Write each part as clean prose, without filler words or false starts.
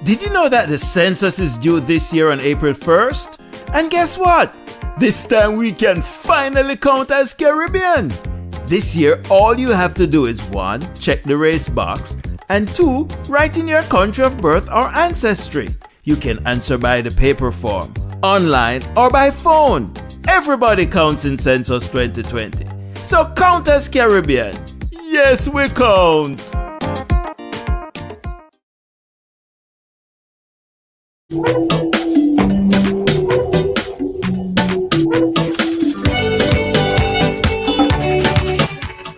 Did you know that the census is due this year on April 1st? And guess what? This time we can finally count as Caribbean. This year, all you have to do is 1. Check the race box, and 2. Write in your country of birth or ancestry. You can answer by the paper form, online, or by phone. Everybody counts in Census 2020. So count as Caribbean. Yes, we count.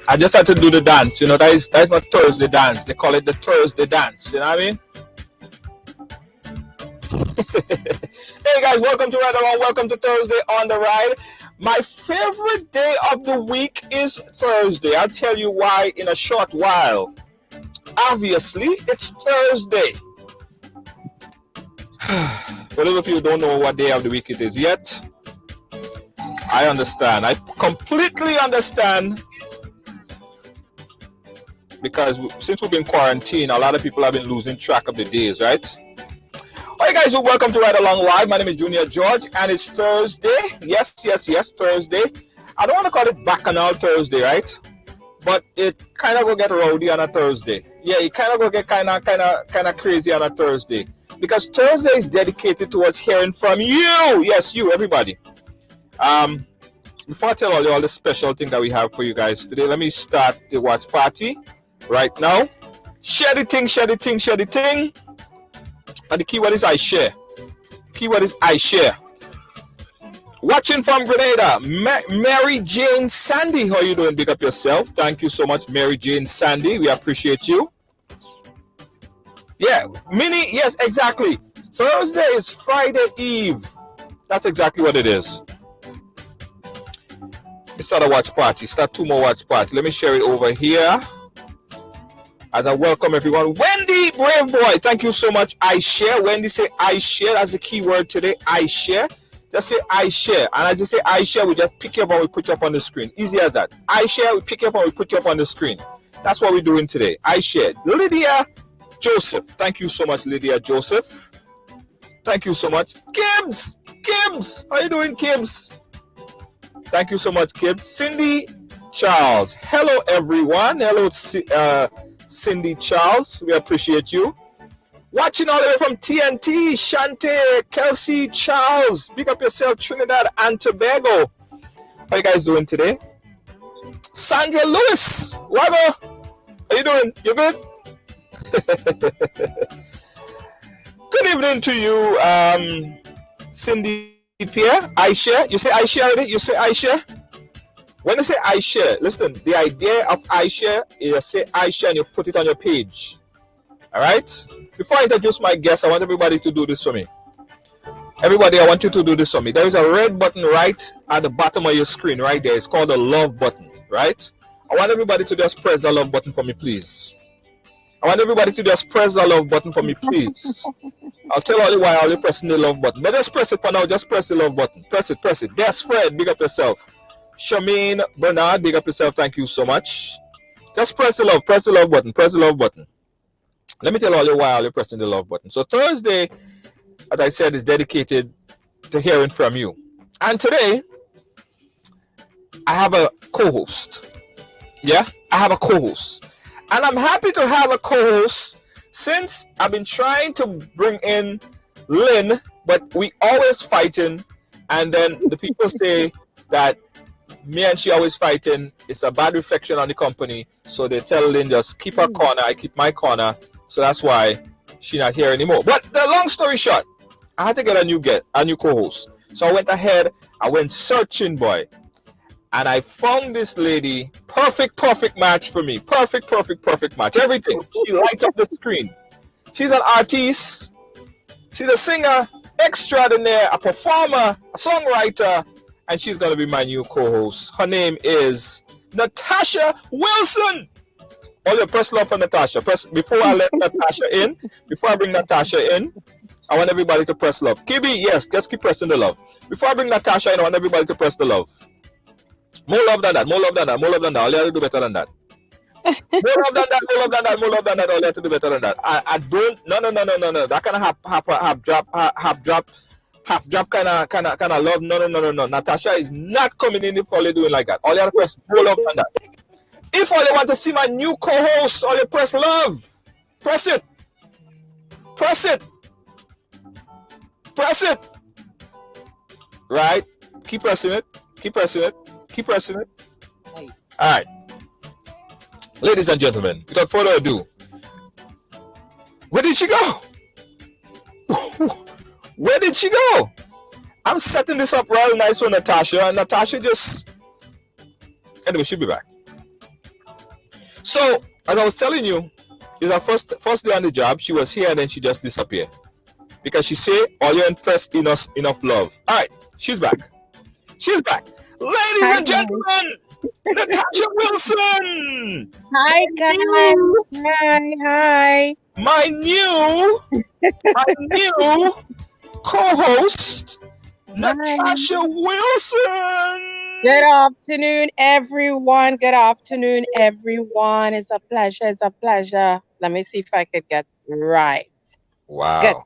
I just had to do the dance, you know. That is not Thursday dance. They call it the Thursday dance. You know what I mean? Hey guys, welcome to Ridealong. Welcome to Thursday on the Ride. My favorite day of the week is Thursday. I'll tell you why in a short while. Obviously, it's Thursday. For those of you who don't know what day of the week it is yet, I understand. I completely understand. Because since we've been quarantined, a lot of people have been losing track of the days, right? All right, guys, welcome to Ridealong Live. My name is Junior George, and it's Thursday. Yes, Thursday. I don't want to call it Bacchanal Thursday, right? But it kind of go get rowdy on a Thursday. Yeah, it kind of go get kind of crazy on a Thursday. Because Thursday is dedicated towards hearing from you. Yes, you, everybody. Before I tell all the special thing that we have for you guys today, let me start the watch party right now. Share the thing. And the keyword is I share. Keyword is I share. Watching from Grenada, Mary Jane Sandy. How you doing? Big up yourself. Thank you so much, Mary Jane Sandy. We appreciate you. Yeah, yes, exactly. Thursday is Friday Eve. That's exactly what it is. Let's start a watch party. Start 2 more watch parties. Let me share it over here. As I welcome everyone. Wendy, brave boy. Thank you so much. I share. Wendy say I share. That's the key word today. I share. Just say I share. And as you say I share, we just pick you up and we put you up on the screen. Easy as that. I share, we pick you up and we put you up on the screen. That's what we're doing today. I share. Lydia Joseph. Thank you so much, Lydia Joseph. Thank you so much. Gibbs. How you doing, Gibbs? Thank you so much, Gibbs. Cindy Charles. Hello, everyone. Hello, Cindy Charles. We appreciate you. Watching all the way from TNT, Shante, Kelsey Charles. Big up yourself, Trinidad and Tobago. How you guys doing today? Sandra Lewis. Wago. How you doing? You good? Good evening to you, Cindy Pierre. I share. You say I share already? You say I share? When you say I share, listen, the idea of I share is you say I share and you put it on your page. All right? Before I introduce my guest, I want everybody to do this for me. Everybody, I want you to do this for me. There is a red button right at the bottom of your screen right there. It's called the love button, right? I want everybody to just press the love button for me, please. I want everybody to just press the love button for me, please. I'll tell all you why I'll be pressing the love button. But just press it for now. Just press the love button. Press it. There's Fred. Big up yourself. Charmaine Bernard, big up yourself. Thank you so much. Just press the love button. Let me tell all you why I'll be pressing the love button. So Thursday, as I said, is dedicated to hearing from you. And today, I have a co-host. Yeah, I have a co-host. And I'm happy to have a co-host since I've been trying to bring in Lynn, but we always fighting. And then the people say that me and she always fighting. It's a bad reflection on the company. So they tell Lynn, just keep her corner. I keep my corner. So that's why she's not here anymore. But the long story short, I had to get a new co-host. So I went ahead. I went searching, boy. And I found this lady, perfect match for me. Perfect match. Everything. She lights up the screen. She's an artist. She's a singer extraordinaire, a performer, a songwriter, and she's going to be my new co-host. Her name is Natasha Wilson. Oh, you press love for Natasha. Before I let Natasha in, before I bring Natasha in, I want everybody to press love. KB, yes, just keep pressing the love. Before I bring Natasha in, I want everybody to press the love. More love than that. All you have to do better than that. More love than that, more love than that, more love than that. All you have to do better than that. I don't. No. That kind of half drop kind of love. No. Natasha is not coming in if all you're doing like that. All you have to press more love than that. If all you want to see my new co-host, all you press love. Press it. Press it. Press it. Right. Keep pressing it. Keep pressing it. Keep pressing it. All right. Ladies and gentlemen, without further ado, where did she go? Where did she go? I'm setting this up real nice for Natasha, and Natasha just... Anyway, she'll be back. So, as I was telling you, it's her first day on the job. She was here and then she just disappeared. Because she said, all you impressed enough love. All right, she's back. She's back. Ladies and gentlemen, Natasha Wilson. Hi guys. Hi. My new co-host, Natasha Wilson. Good afternoon, everyone. Good afternoon, everyone. It's a pleasure. It's a pleasure. Let me see if I could get right. Wow. Good.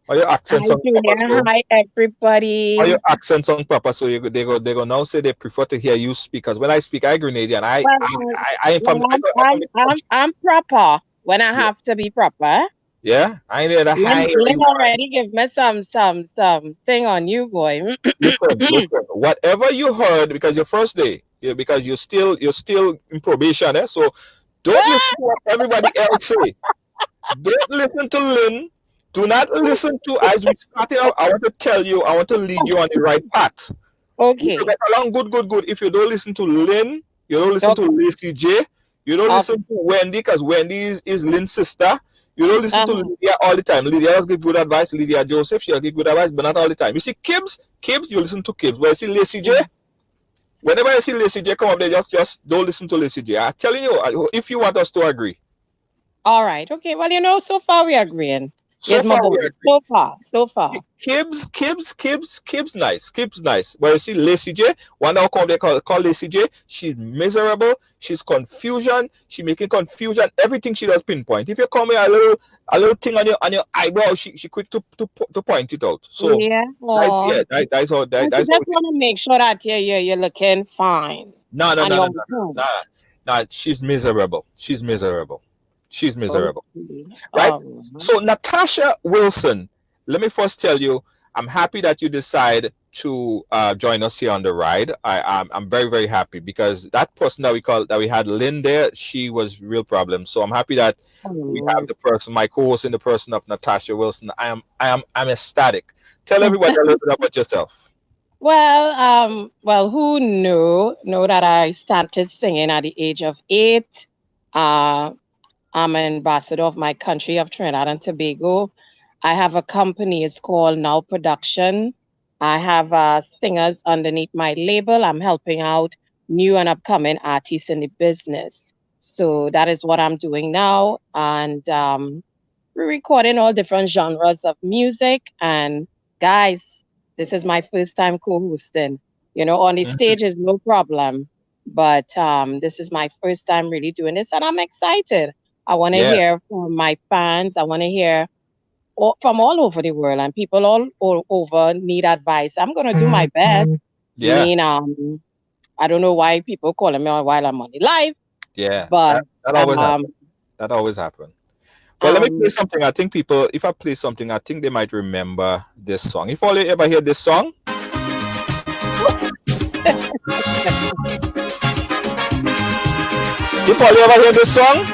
Are your accents Hi, on purpose? So? Hi, everybody. Are your accents on purpose? So they go now say they prefer to hear you speak, because when I speak, I Grenadian. I'm proper when I have to be proper. Yeah, I need a high. You already give me some thing on you, boy. listen. Whatever you heard, because your first day, because you're still in probation, so don't listen to what everybody else say. Don't listen to Lynn. Do not listen to, as we started out, I want to tell you, I want to lead you on the right path. Okay. You get along good. If you don't listen to Lynn, you don't listen to Lacey J, you don't listen to Wendy, because Wendy is Lynn's sister. You don't listen to Lydia all the time. Lydia does give good advice. Lydia Joseph, she'll give good advice, but not all the time. You see Kibbs, you listen to Kibbs. When you see Lacey J, whenever you see Lacey J come up there, just don't listen to Lacey J. I'm telling you, if you want us to agree. All right. Okay. Well, so far we're agreeing. So far. Kibbs nice. Well, you see Lacey J, one now come they call Lacey J. She's miserable. She's confusion. She making confusion. Everything she does pinpoint. If you come here a little thing on your eyebrow, she quick to point it out. So that's all. I just want to make sure that you're looking fine. No. She's miserable. Right? So Natasha Wilson, let me first tell you, I'm happy that you decide to join us here on the ride. I'm very, very happy, because that person that we had, Lynn there, she was real problem. So I'm happy that we have my co-host in the person of Natasha Wilson. I'm ecstatic. Tell everybody a little bit about yourself. Well, who know that I started singing at the age of 8. I'm an ambassador of my country of Trinidad and Tobago. I have a company. It's called Now Production. I have singers underneath my label. I'm helping out new and upcoming artists in the business. So that is what I'm doing now. And we're recording all different genres of music. And guys, this is my first time co-hosting. On the stage is no problem. But this is my first time really doing this. And I'm excited. I want to hear from my fans. I want to hear from all over the world, and people all over need advice. I'm going to do my best. Yeah. I don't know why people calling me while I'm on the live. Yeah. But that always happens. Well, let me play something. I think if I play something, I think they might remember this song. If all you ever hear this song. If all you ever hear this song.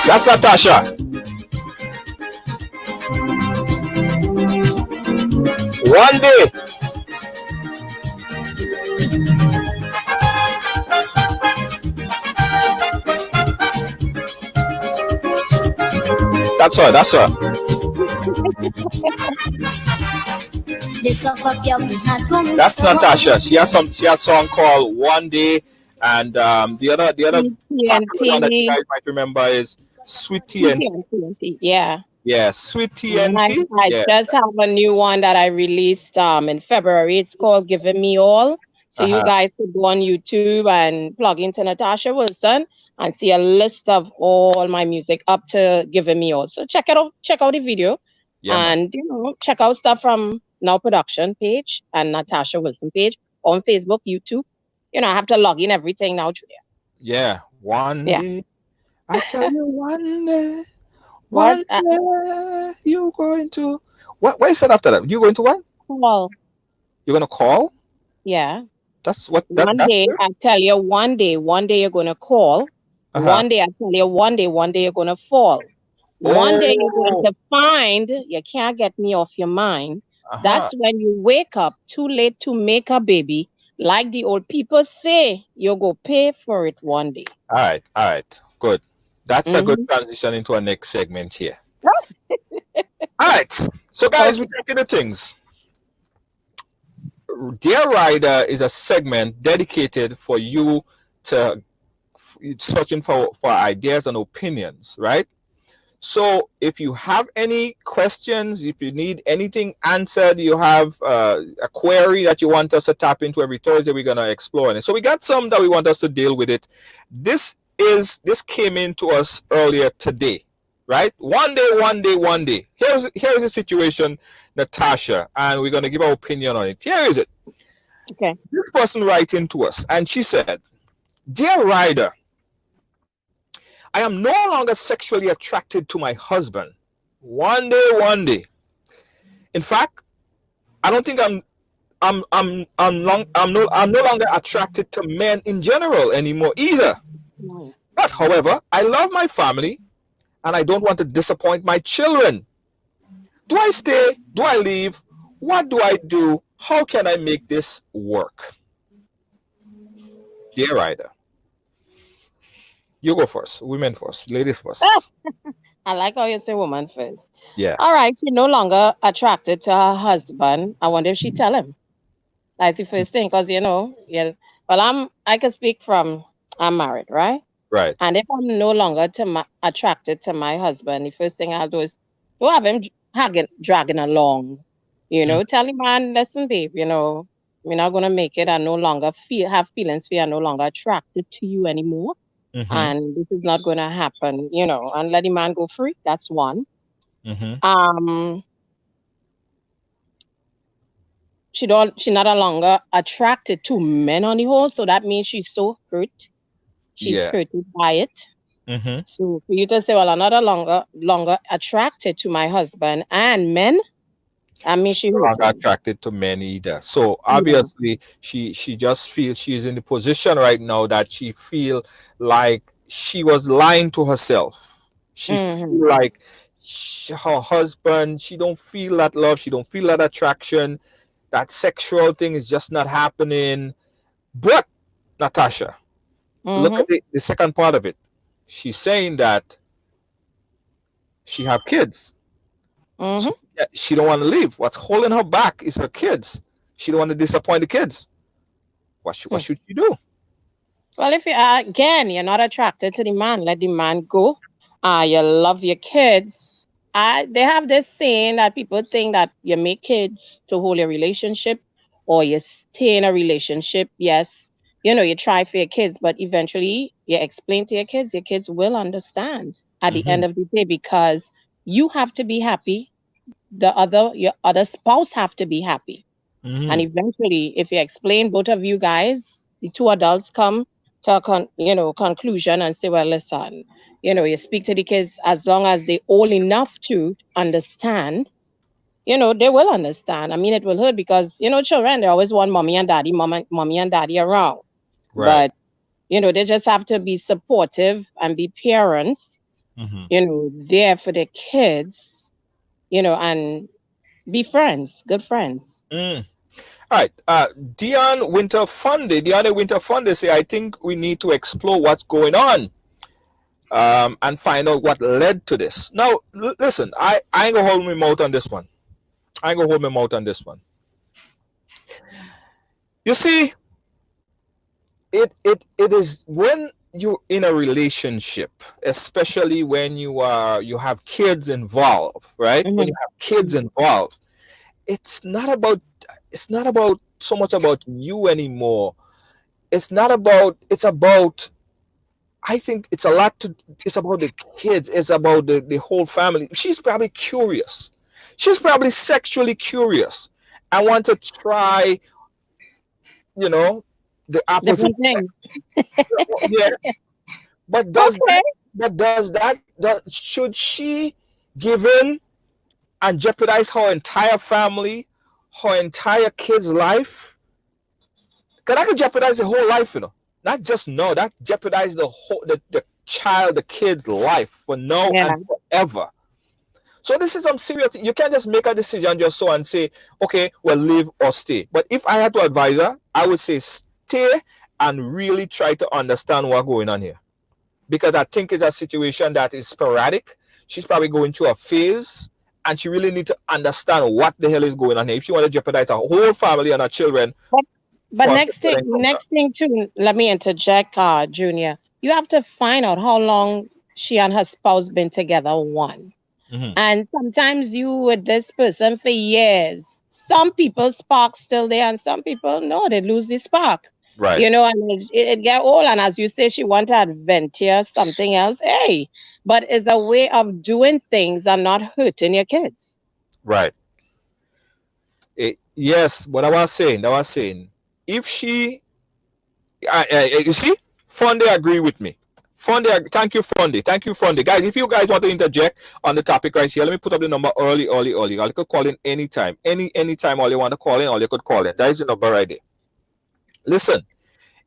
That's Natasha. One day. That's her. That's Natasha. She has a song called One Day, and the other one that you guys might remember is Sweet TNT. Yeah. Yeah, Sweet And TNT. I Yeah. just have a new one that I released in February. It's called Giving Me All. So you Uh-huh. guys could go on YouTube and plug into Natasha Wilson and see a list of all my music up to Giving Me All. So check it out, check out the video, Yeah, man. and check out stuff from Now Production page and Natasha Wilson page on Facebook, YouTube. I have to log in everything now. Yeah. One Yeah. day, I tell you, What? one day, you going to what you said after that? You going to what? Well, You're gonna call? yeah. That's what One that's day, good. I tell you, one day you're gonna call. Uh-huh. One day, I tell you, one day you're gonna fall. One day you're going Oh, to find you can't get me off your mind. uh-huh. That's when you wake up too late to make a baby. Like the old people say, you'll go pay for it one day. All right, good. That's a good Hmm. transition into our next segment here. All right, so guys, we're Okay. taking the things. Dear Rider is a segment dedicated for you to searching for ideas and opinions, right? So if you have any questions, if you need anything answered, you have a query that you want us to tap into every Thursday, we're going to explore it. So we got some that we want us to deal with it. This came into us earlier today, right? One day. Here's the situation, Natasha, and we're going to give our opinion on it. Here is it. Okay. This person writes into us, and she said, "Dear Ryder, I am no longer sexually attracted to my husband. One day. In fact, I don't think I'm no longer attracted to men in general anymore either. No. But however, I love my family and I don't want to disappoint my children. Do I stay? Do I leave? What do I do? How can I make this work?" Dear Ryder, you go first. Women first. Ladies Ah, first. I like how you say woman first. Yeah. All right, she's no longer attracted to her husband. I wonder if she tell him. That's the first thing, because yeah. Well, I can speak from I'm married, right? Right. And if I'm no longer attracted to my husband, the first thing I'll do is to have him dragging along. Tell him, man, listen, babe, we're not gonna make it. I no longer have feelings for you. I'm no longer attracted to you anymore, Mm-hmm. and this is not gonna happen. And let the man go free. That's one. Mm-hmm. Um, she not no longer attracted to men on the whole, so that means she's so hurt. She's Yeah. hurted by it. Mm-hmm. So for you to say, well, I'm not a longer attracted to my husband and men, I mean She's she no hurt longer him. attracted to men either. So Yeah. obviously she just feels she's in the position right now that she feel like she was lying to herself. She Hmm. feel like her husband, she don't feel that love, she don't feel that attraction, that sexual thing is just not happening. But Natasha, look Hmm. at the second part of it. She's saying that she have kids. So Hmm. yeah, she don't want to leave. What's holding her back is her kids. She don't want to disappoint the kids. What should she do? Well, if you're not attracted to the man, let the man go. You love your kids. They have this saying that people think that you make kids to hold a relationship or you stay in a relationship. Yes, you try for your kids, but eventually you explain to your kids will understand at the Mm-hmm. end of the day, because you have to be happy. Your other spouse have to be happy. And Mm-hmm. eventually, if you explain, both of you guys, the two adults come to a conclusion and say, well, listen, you speak to the kids as long as they old enough to understand, they will understand. I mean, it will hurt because, children, they always want mommy and daddy around. Right. But, they just have to be supportive and be parents, Mm-hmm. there for their kids, and be friends, good friends. Mm. All right. Dion Winter Funde say, I think we need to explore what's going on and find out what led to this. Now, listen, I ain't gonna hold my mouth on this one. I ain't gonna hold my mouth on this one. You see, it is when you're in a relationship, especially when you have kids involved, right? When you Mhm. have kids involved, it's not about so much about you anymore. It's about, I think it's about the kids. It's about the whole family. She's probably curious. She's probably sexually curious. I want to try, you know, the opposite Different sex. things. Yeah, but Okay. should she give in and jeopardize her entire family, her entire kid's life? Because that could jeopardize the whole life, you know. Not just no, that jeopardize the child, the kid's life for now and Yeah. forever. So this is some serious. You can't just make a decision just so and say, okay, well, live or stay. But if I had to advise her, I would say stay and really try to understand what's going on here. Because I think it's a situation that is sporadic. She's probably going through a phase, and she really needs to understand what the hell is going on here. If she want to jeopardize her whole family and her children But but for a next thing, sexual encounter. too. Let me interject, Junior. You have to find out how long she and her spouse been together. One. Mm-hmm. And sometimes you with this person for years. Some people spark still there, and some people no, they lose the spark. Right, And it get old. And as you say, she want to adventure something else. Hey, but it's a way of doing things and not hurting your kids. right. Yes, what I was saying, if she, you see, Fonde agree with me. Thank you, Fonde. Guys, if you guys want to interject on the topic right here, let me put up the number early. You could call in anytime, anytime. All you want to call in, all you could call in. That is the number right there. Listen,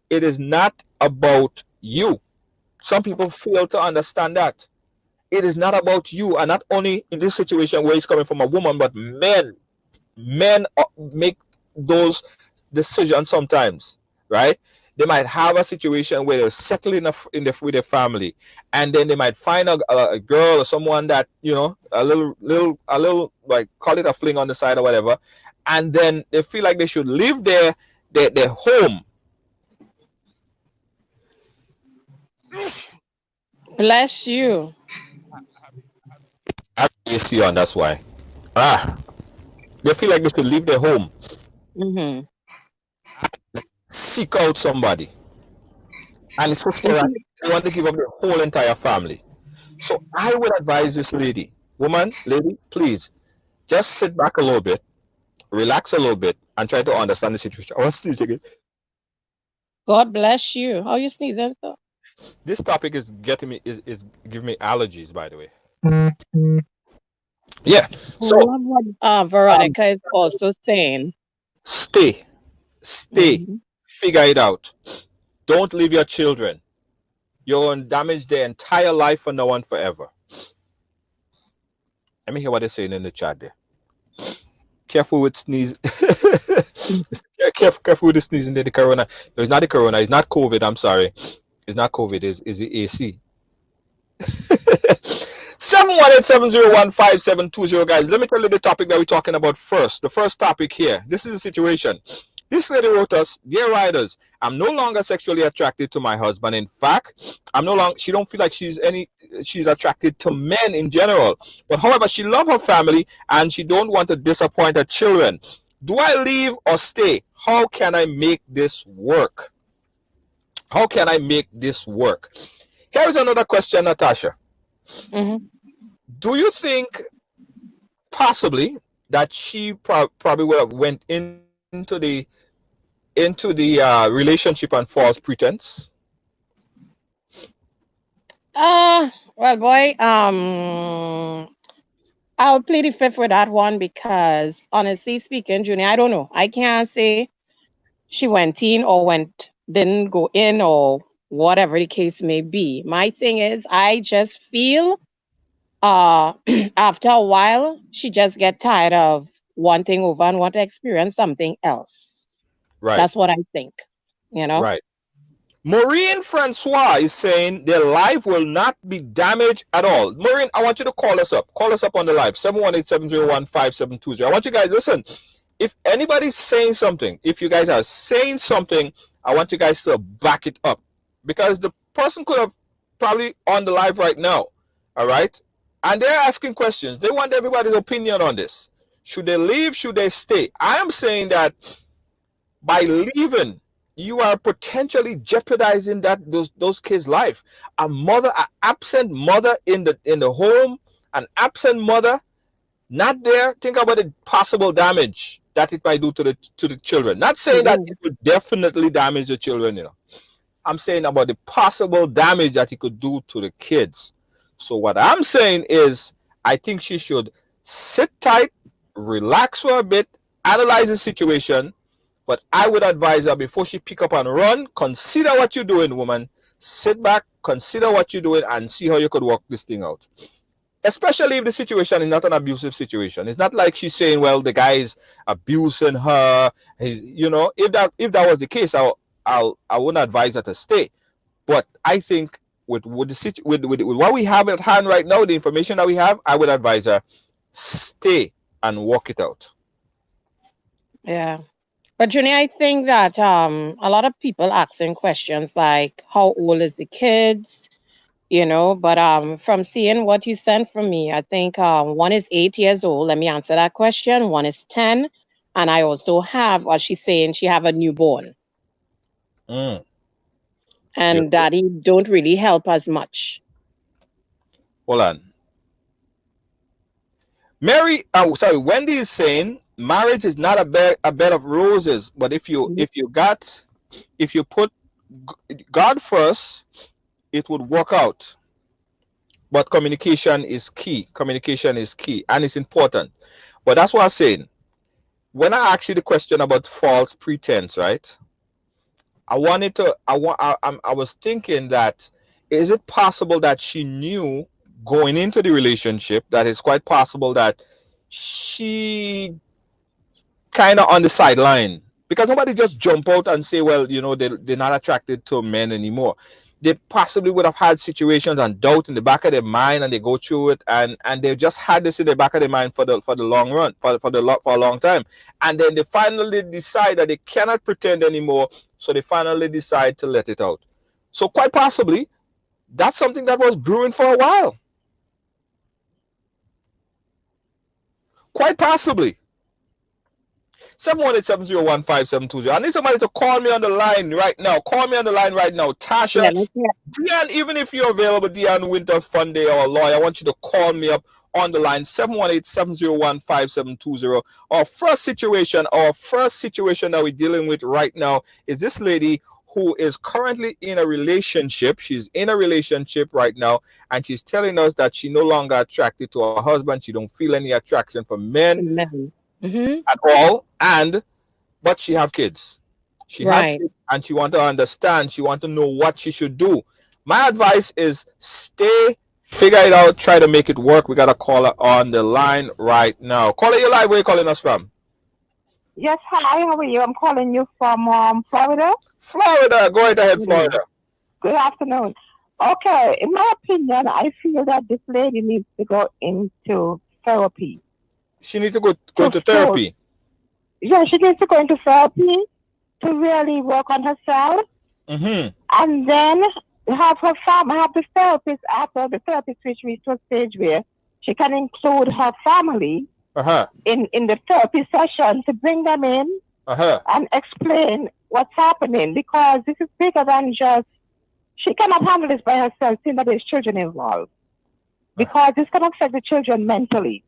it is not about you. Some people fail to understand that. It is not about you, and not only in this situation where it's coming from a woman, but men make those decisions sometimes, right? They might have a situation where they're settling with their family, and then they might find a girl or someone that a little like call it a fling on the side or whatever, and then they feel like they should leave their home. Bless you. I have AC on, that's why. Ah, they feel like they should leave their home, Mm-hmm. seek out somebody, and it's so And sporadic. They want to give up their whole entire family. So I would advise this lady, please just sit back a little bit, relax a little bit, and try to understand the situation. I want to sneeze again. God bless you. How you sneezing, sir? This topic is getting me is giving me allergies, by the way. Yeah. I So love what um, Veronica is also saying. stay, stay, Mhm. figure it out. Don't leave your children. You're going to damage their entire life for now and forever. Let me hear what they're saying in the chat there. Careful with sneeze. Careful with the sneezing there. The corona. No, it's not the corona. It's not COVID. I'm sorry. It's not COVID. Is the AC. 718-701-5720, guys. Let me tell you the topic that we're talking about first. The first topic here. This is the situation. This lady wrote us, dear riders, I'm no longer sexually attracted to my husband. In fact, she don't feel like she's attracted to men in general. But however, she loves her family and she don't want to disappoint her children. Do I leave or stay? How can I make this work? How can I make this work? Here is another question, Natasha. Mhm. Do you think possibly that she probably would have went into the relationship on false pretense? Well, boy, I would plead the fifth with that one because, honestly speaking, Junior, I don't know. I can't say she went in or didn't go in or whatever the case may be. My thing is, I just feel after a while, she just get tired of one thing over and want to experience something else. Right, That's what I think, you know? right. Maureen Francois is saying their life will not be damaged at all. Maureen, I want you to call us up. Call us up on the live, 718-701-5720. I want you guys, listen, if anybody's saying something, if you guys are saying something, I want you guys to back it up. Because the person could have probably on the live right now, all right? And they're asking questions. They want everybody's opinion on this. Should they leave? Should they stay? I am saying that by leaving, you are potentially jeopardizing those kids' life. An absent mother in the home, an absent mother not there. Think about the possible damage that it might do to the children. Not saying that it would definitely damage the children, I'm saying about the possible damage that it could do to the kids. So what I'm saying is, I think she should sit tight, relax for a bit, analyze the situation. But I would advise her, before she pick up and run, consider what you're doing, woman. Sit back, consider what you're doing, and see how you could work this thing out. Especially if the situation is not an abusive situation. It's not like she's saying, well, the guy is abusing her. If that was the case, I wouldn't advise her to stay. But I think with what we have at hand right now, the information that we have, I would advise her, stay and work it out. Yeah. But Junior, I think that a lot of people asking questions like, how old is the kids? But from seeing what you sent from me, I think one is 8 years old. Let me answer that question. One is 10. And I also have, what she's saying, she have a newborn. And daddy don't really help as much. Hold on. Wendy is saying marriage is not a bed of roses, but if you put God first, it would work out. But communication is key. Communication is key, and it's important. But that's what I'm saying. When I asked you the question about false pretense, right? I was thinking that, is it possible that she knew going into the relationship that it's quite possible that she kind of on the sideline, because nobody just jump out and say, well, they're not attracted to men anymore. They possibly would have had situations and doubt in the back of their mind, and they go through it, and they just had this in the back of their mind for the long run, for a long time, and then they finally decide that they cannot pretend anymore, so they finally decide to let it out. So quite possibly, that's something that was brewing for a while. Quite possibly. 718-701-5720. I need somebody to call me on the line right now. Call me on the line right now. Tasha, Dion, even if you're available, Dion Winter Funday or Lawyer, I want you to call me up on the line, 718-701-5720. Our first situation that we're dealing with right now is this lady who is currently in a relationship. She's in a relationship right now, and she's telling us that she's no longer attracted to her husband. She don't feel any attraction for men at all, but she have kids. She have kids, and she want to understand. She want to know what she should do. My advice is stay, figure it out, try to make it work. We got a caller on the line right now. Caller, you live. Where are you calling us from? Yes, hi, how are you? I'm calling you from Florida. Florida, go right ahead, Florida. Good afternoon. Okay, in my opinion, I feel that this lady needs to go into therapy. She needs to go into therapy? Yeah, she needs to go into therapy to really work on herself. And then have the therapist, after the therapist reach to a stage where she can include her family in the therapy session, to bring them in and explain what's happening, because this is bigger than just, she cannot handle this by herself, seeing that there's children involved, because this can affect the children mentally.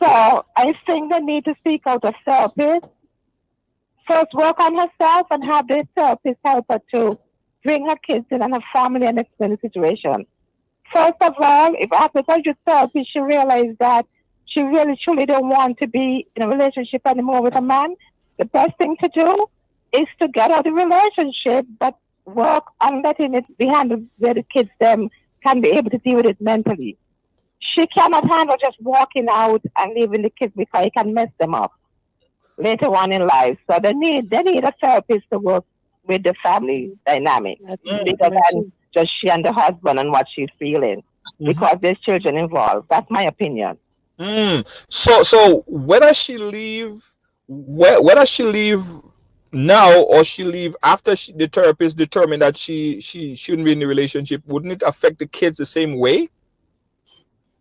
So I think they need to seek out a therapist, first work on herself, and have the therapist help her to bring her kids in and her family and explain the situation. First of all, if after such a therapy she realized that she really truly don't want to be in a relationship anymore with a man, the best thing to do is to get out of the relationship, but work on letting it be handled where the kids them can be able to deal with it mentally. She cannot handle just walking out and leaving the kids, because it can mess them up later on in life. So they need a therapist to work with the family dynamic, bigger than just she and the husband and what she's feeling, because there's children involved. That's my opinion. So where does she leave? Where does she leave now, or she leave after the therapist determined that she shouldn't be in the relationship, wouldn't it affect the kids the same way?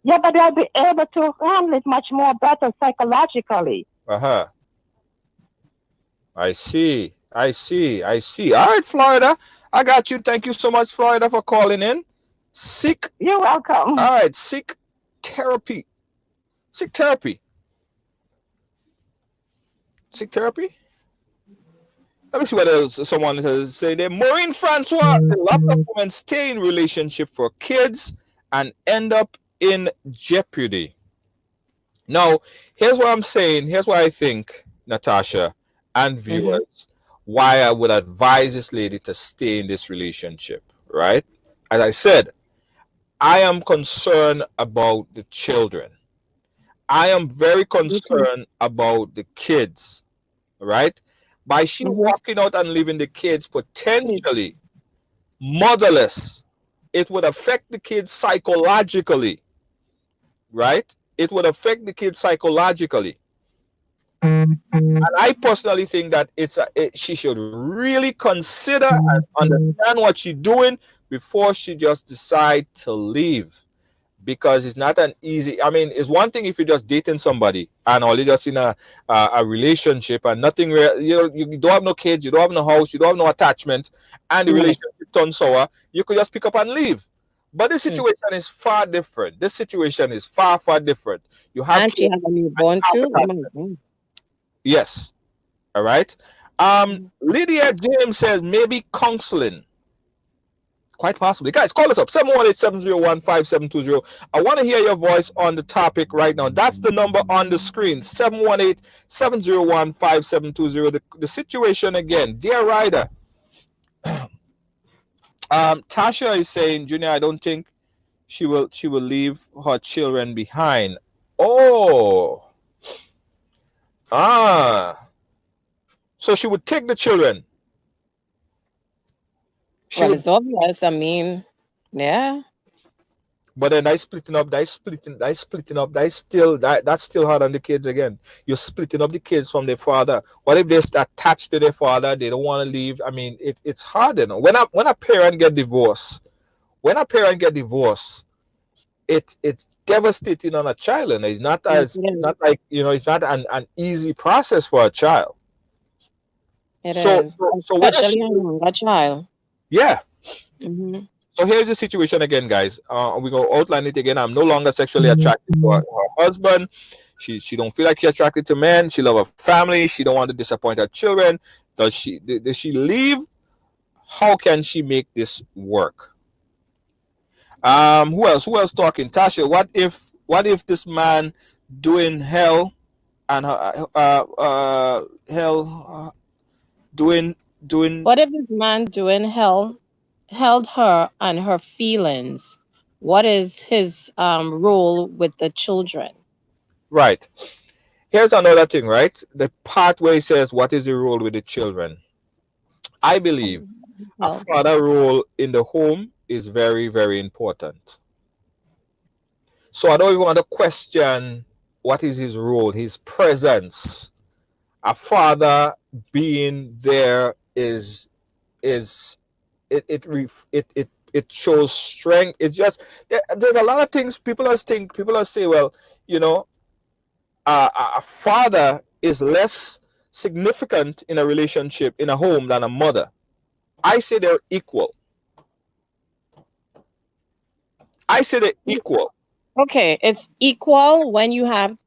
Yeah, but they'll be able to handle it much more better psychologically. Uh-huh. I see. I see. I see. All right, Florida. I got you. Thank you so much, Florida, for calling in. Seek. You're welcome. All right. Seek therapy. Seek therapy. Seek therapy. Let me see what else someone has say there. Maureen Francois said lots of women stay in relationship for kids and end up in jeopardy. Now, here's what I'm saying. Here's what I think, Natasha and viewers, why I would advise this lady to stay in this relationship, right? As I said, I am concerned about the children. I am very concerned about the kids, right? By she walking out and leaving the kids potentially motherless, it would affect the kids psychologically, right? It would affect the kids psychologically. And I personally think that she should really consider and understand what she's doing before she just decide to leave, because it's not an easy. I mean, it's one thing if you're just dating somebody and or you're just in a relationship and nothing real, you don't have no kids, you don't have no house, you don't have no attachment, and the relationship turns sour, you could just pick up and leave. But this situation is far different. This situation is far different. You have and she has a newborn too. Yes. All right. Lydia James says maybe counseling. Quite possibly. Guys, call us up. 718-701-5720. I want to hear your voice on the topic right now. That's the number on the screen. 718-701-5720. The situation again. Dear Ryder. Tasha is saying, Junior, I don't think she will leave her children behind. Oh. So she would take the children. It's obvious. I mean, yeah. But then that's splitting up. That's still hard on the kids again. You're splitting up the kids from their father. What if they're attached to their father? They don't want to leave. I mean, it's hard, you know. When a parent get divorced, it's devastating on a child, and it's not like it's not an easy process for a child. So especially a child. Yeah. So here's the situation again, guys. We go outline it again. I'm no longer sexually attracted to her husband. She don't feel like she's attracted to men. She love her family. She don't want to disappoint her children. Does she leave? How can she make this work? Who else talking? Tasha, what if this man doing hell and doing what if this man doing hell held her and her feelings? What is his role with the children? Right. Here's another thing, right? The part where he says, what is the role with the children? I believe a father role in the home is very, very important. So I don't even want to question what is his role, his presence. A father being there it shows strength. It's just there's a lot of things people say, well, a father is less significant in a relationship in a home than a mother. I say they're equal. Okay, it's equal when you have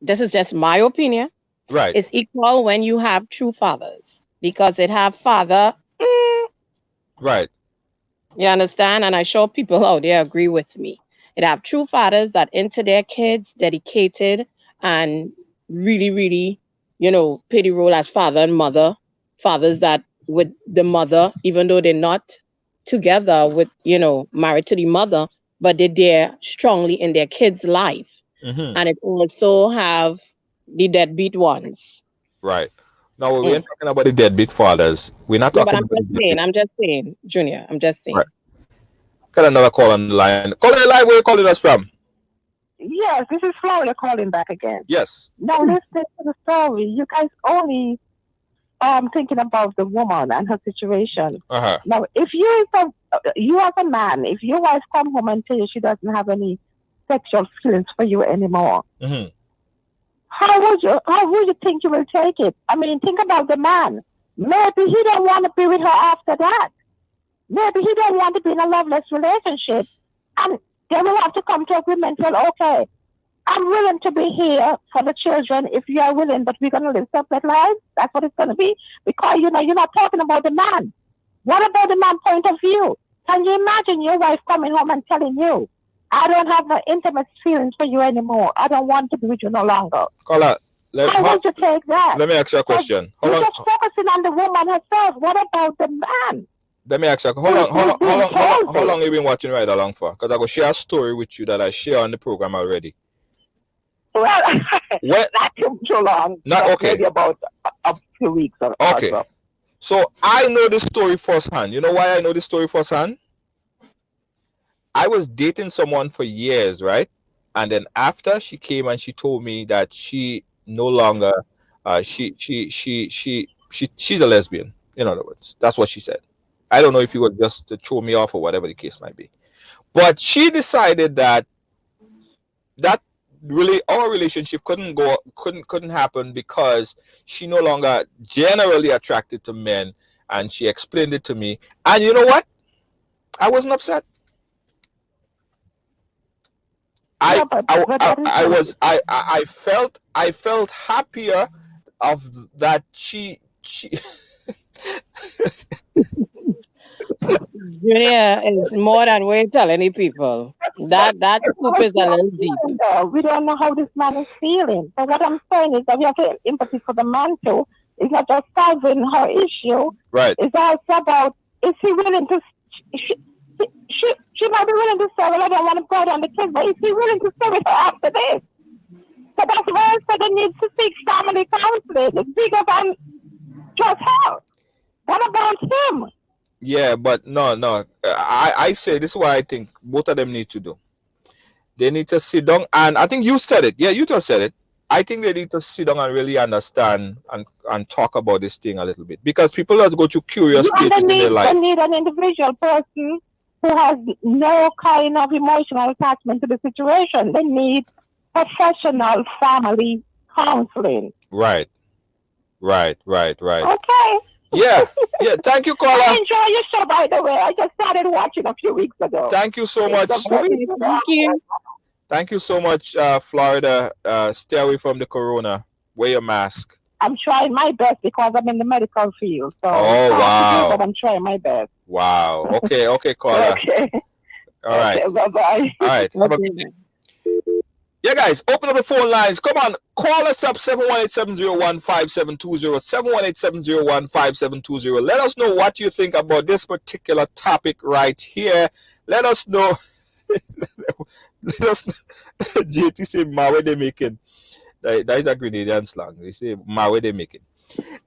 this is just my opinion. Right. It's equal when you have true fathers, because it have father. Right. You understand? And I'm sure people out there agree with me. It have true fathers that into their kids, dedicated and really, really, play the role as father and mother. Fathers that with the mother, even though they're not together with, married to the mother, but they're there strongly in their kids' life. And it also have the deadbeat ones. Right. Now, we ain't talking about the deadbeat fathers. We're not talking about I'm just saying, Junior. I'm just saying. Right. Got another call on the line. Call on the line. Where are you calling us from? Yes, this is Florida calling back again. Yes. Now, listen to the story. You guys only thinking about the woman and her situation. Uh-huh. Now, if you as a man, if your wife come home and tell you she doesn't have any sexual feelings for you anymore, Mm-hmm. how would you think you will take it? I mean, think about the man. Maybe he don't want to be with her after that. Maybe he don't want to be in a loveless relationship, and they will have to come to agreement. Well, okay, I'm willing to be here for the children if you are willing, but we're going to live separate lives. That's what it's going to be. Because, you're not talking about the man. What about the man's point of view? Can you imagine your wife coming home and telling you, I don't have no intimate feelings for you anymore. I don't want to be with you no longer. Carla, How would you take that? let me ask you a question. You're just focusing on the woman herself. What about the man? Let me ask you, how long have you been watching Ridealong for? Because I will share a story with you that I share on the program already. Well, not too long. Not okay. Maybe about a few weeks or okay. so. So I know this story firsthand. You know why I know this story firsthand? I was dating someone for years, right? And then after she came and she told me that she no longer, she's a lesbian. In other words, that's what she said. I don't know if it was just to throw me off or whatever the case might be. But she decided that really our relationship couldn't happen because she no longer generally attracted to men, and she explained it to me. And you know what? I wasn't upset. I felt happier of that she Junior is more than we're telling the people. That scoop is a little deep. We don't know how this man is feeling. So what I'm saying is that we have to have empathy for the man too. It's not just solving her issue. Right. It's also about, is he willing to? She might be willing to say, well, I don't want to go down the kids, but is he willing to stay with her after this? So that's why I said they need to seek family counseling. It's bigger than just her. What about him? Yeah, but no. I say this is what I think both of them need to do. They need to sit down, and I think you said it. Yeah, you just said it. I think they need to sit down and really understand and talk about this thing a little bit, because people just go through curious stages in their life. They need an individual person who has no kind of emotional attachment to the situation. They need professional family counseling. Right. Okay. Yeah. Thank you, Carla. I enjoy your show, by the way. I just started watching a few weeks ago. Thank you so much. Thank you. Thank you so much, Florida. Stay away from the corona. Wear your mask. I'm trying my best because I'm in the medical field. So wow. But I'm trying my best. Wow. Okay, Carla. Okay. All right. Okay, bye-bye. All right. Yeah, guys, open up the phone lines. Come on, call us up 718-701-5720, 718-701-5720. Let us know what you think about this particular topic right here. Let us know. Let us know. JT say, "Ma, where they making?" That is a Grenadian slang. They say, "Ma, where they making?"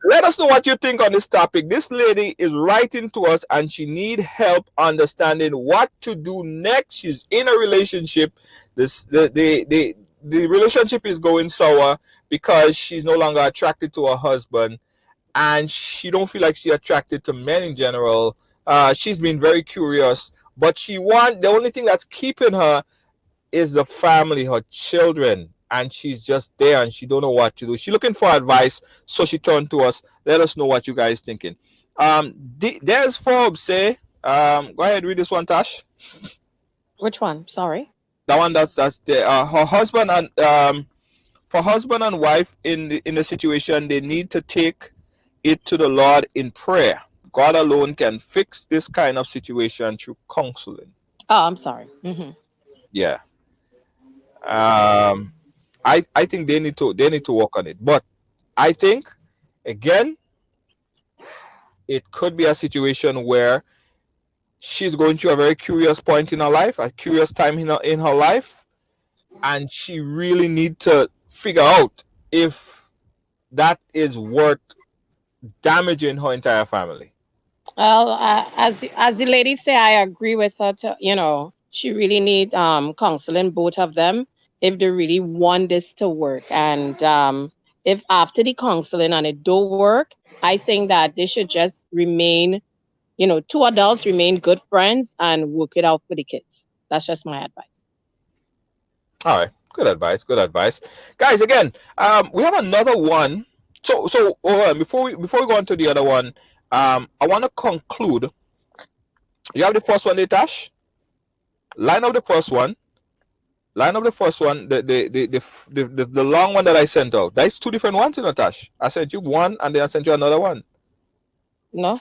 Let us know what you think on this topic. This lady is writing to us and she need help understanding what to do next. She's in a relationship. The relationship is going sour because she's no longer attracted to her husband, and she don't feel like she's attracted to men in general. She's been very curious, but the only thing that's keeping her is the family, her children. And she's just there and she don't know what to do. She's looking for advice, so she turned to us. Let us know what you guys thinking. There's Forbes say, go ahead, read this one, Tash. Which one? Sorry. The one that's the her husband and for husband and wife in the situation, they need to take it to the Lord in prayer. God alone can fix this kind of situation through counseling. Oh, I'm sorry. Mm-hmm. Yeah. I think they need to work on it. But I think, again, it could be a situation where she's going through a very curious point in her life, a curious time in her life, and she really need to figure out if that is worth damaging her entire family. Well, as the lady say, I agree with her. She really need counseling, both of them, if they really want this to work. And if after the counseling and it don't work, I think that they should just remain, two adults remain good friends and work it out for the kids. That's just my advice. All right, good advice. Good advice, guys. Again, we have another one. So hold on, before we go on to the other one, I want to conclude. You have the first one, Tash. Line up the first one. Line up the first one. The long one that I sent out. That's two different ones, Tash. I sent you one, and then I sent you another one. No.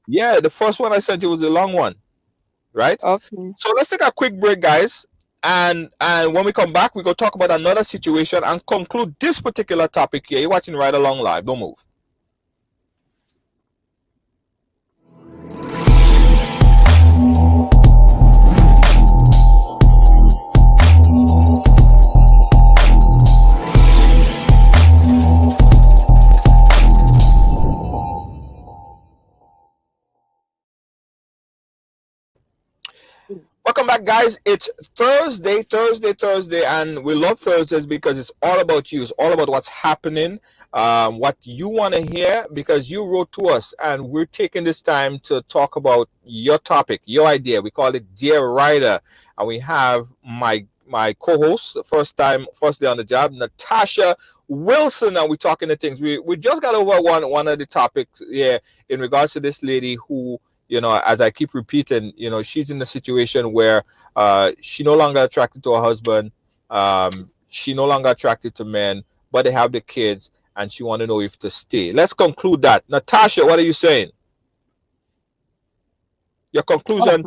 Yeah, the first one I sent you was the long one, right? Okay. So let's take a quick break, guys. And when we come back, we go talk about another situation and conclude this particular topic here. You're watching Ride Along Live. Don't move. Welcome back, guys. It's Thursday, and we love Thursdays because it's all about you. It's all about what's happening, what you want to hear, because you wrote to us, and we're taking this time to talk about your topic, your idea. We call it Dear Rider, and we have my co-host, first day on the job, Natasha Wilson, and we're talking the things. We just got over one of the topics here in regards to this lady who, as I keep repeating, she's in a situation where she no longer attracted to her husband. She no longer attracted to men, but they have the kids, and she want to know if to stay. Let's conclude that. Natasha, what are you saying? Your conclusion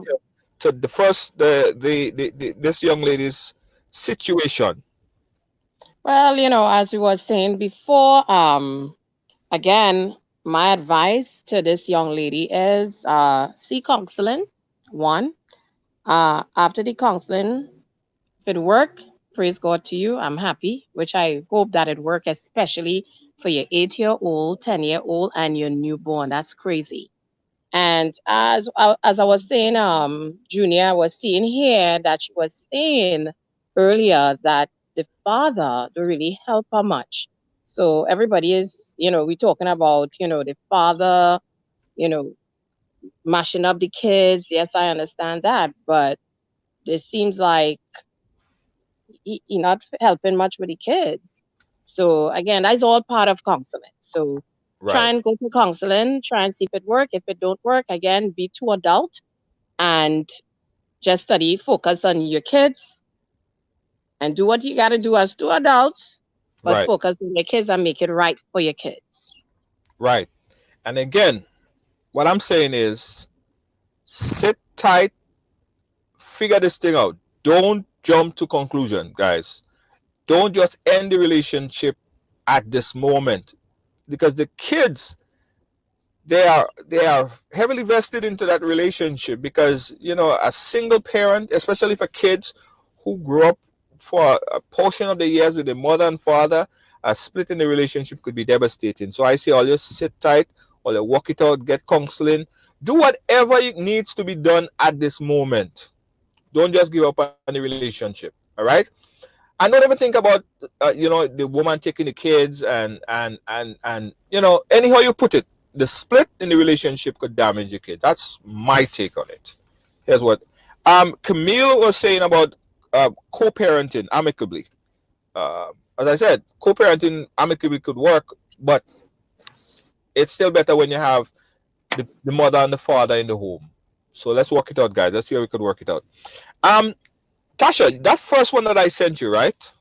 to the first, this young lady's situation. Well, as we were saying before, again, my advice to this young lady is seek counseling. One, after the counseling, if it work, praise God to you. I'm happy, which I hope that it work, especially for your 8-year-old, 10-year-old, and your newborn. That's crazy. And as I was saying, Junior was seeing here that she was saying earlier that the father don't really help her much. So everybody is, we're talking about, the father, you know, mashing up the kids. Yes, I understand that, but it seems like he not helping much with the kids. So again, that's all part of counseling. So try Right. and go to counseling, try and see if it work. If it don't work, again, be too adult and just study, focus on your kids and do what you got to do as two adults, but Right. focus on your kids and make it right for your kids. Right. And again, what I'm saying is sit tight, figure this thing out. Don't jump to conclusion, guys. Don't just end the relationship at this moment, because the kids, they are heavily vested into that relationship, because a single parent, especially for kids who grew up for a portion of the years with the mother and father, a split in the relationship could be devastating. So I say, always sit tight, or work it out, get counseling, do whatever it needs to be done at this moment. Don't just give up on the relationship. All right. And don't even think about the woman taking the kids, and anyhow you put it, the split in the relationship could damage your kids. That's my take on it. Here's what Camille was saying about co-parenting amicably. As I said, co-parenting amicably could work, but it's still better when you have the mother and the father in the home. So let's work it out, guys. Let's see how we could work it out. Tasha, that first one that I sent you, right?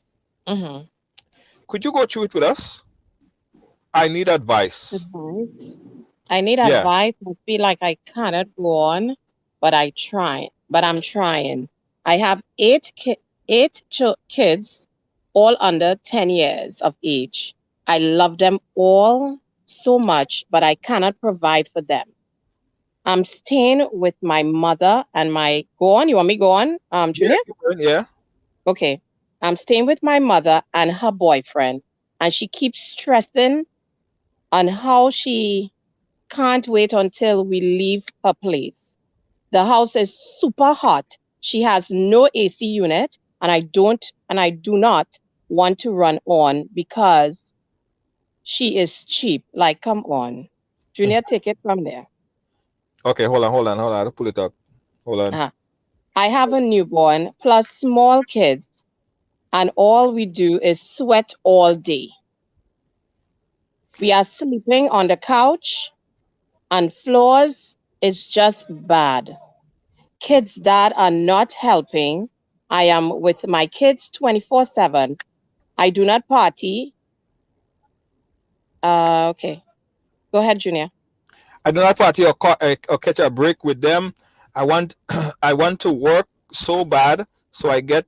Mm-hmm. Could you go through it with us? I need advice. Advice. I need Yeah. advice. I feel like I cannot go on, but I'm trying. I have kids, all under 10 years of age. I love them all so much, but I cannot provide for them. I'm staying with my mother and my go on. You want me go on, Yeah. Junior? Yeah. Okay. I'm staying with my mother and her boyfriend, and she keeps stressing on how she can't wait until we leave her place. The house is super hot. She has no AC unit, and I do not want to run on because she is cheap. Like, come on. Junior, take it from there. Okay, hold on. I'll pull it up. Hold on. Uh, I have a newborn plus small kids, and all we do is sweat all day. We are sleeping on the couch and floors. It's just bad. Kids that are not helping. I am with my kids 24/7. I do not party. Okay. Go ahead, Junior. I do not party or catch a break with them. I want I want to work so bad, so I get